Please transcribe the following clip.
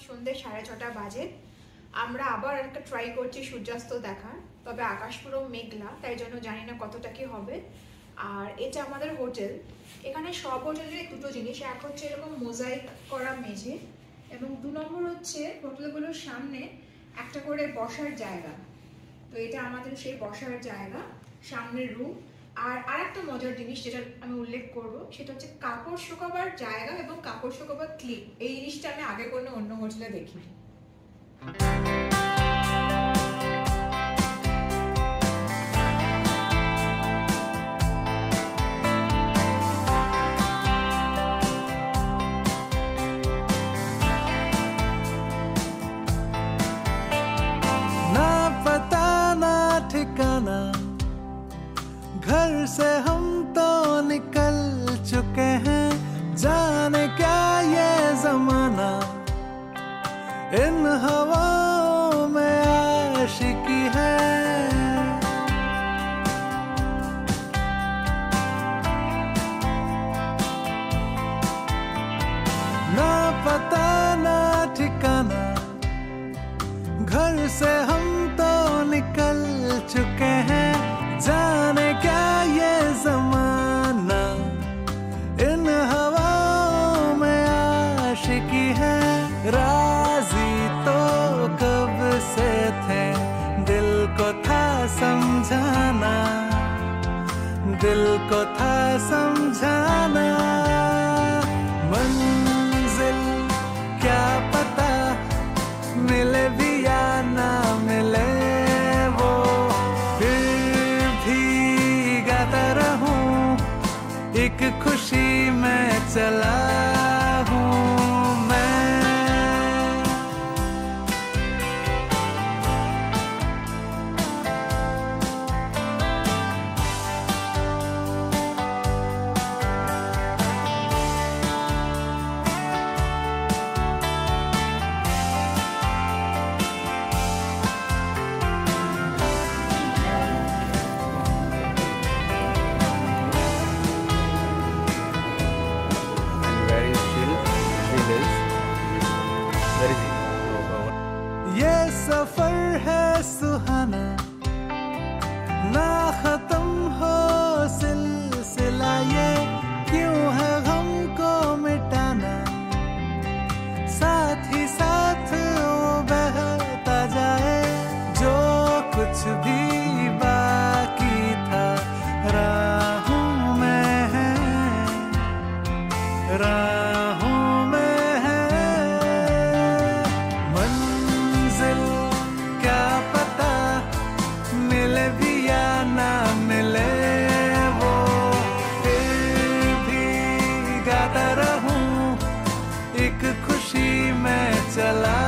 সন্ধ্যে 6:30 বাজে। আমরা আবার একটা ট্রাই করছি সূর্যাস্ত দেখার, তবে আকাশ পুরো মেঘলা, তাই জন্য জানি না কতটা কি হবে। আর এটা আমাদের হোটেল। এখানে সব হোটেলের দুটো জিনিস, এক হচ্ছে এরকম মোজাইক করা মেঝে, এবং 2 নম্বর হচ্ছে হোটেলগুলোর সামনে একটা করে বসার জায়গা। তো এটা আমাদের সেই বসার জায়গা, সামনের রুম। আর আরেকটা মজার জিনিস যেটা আমি উল্লেখ করব, সেটা হচ্ছে কাপড় শুকাবার জায়গা এবং কাপড় শুকাবার ক্লিপ। এই জিনিসটা আমি আগে কোনো অন্য হোটেলে দেখিনি। ना पता ना ठिकाना, घर से हम तो निकल चुके हैं, जाने क्या ये जमाना, इन हवाओं में आशिकी है। ना पता ना ठिकाना, घर से हम तो निकल चुके हैं, जाने क्या ये जमाना, इन हवाओं में आशिकी है। राजी तो कब से थे, दिल को था समझाना, दिल को था समझाना। मंजिल क्या पता मिले भी या ना मिले, वो फिर भी गाता रहूं, एक खुशी में चला हूं मैं। ये सफर है सुहाना, ना खत्म हो सिलसिला, ये क्यों है गम को मिटाना, साथ ही साथ वो बहता जाए, जो कुछ भी बाकी था राहों में है, राहों में है। मंजिल क्या पता मिले भी या ना मिले, वो फिर भी गाता रहूं, एक खुशी में चला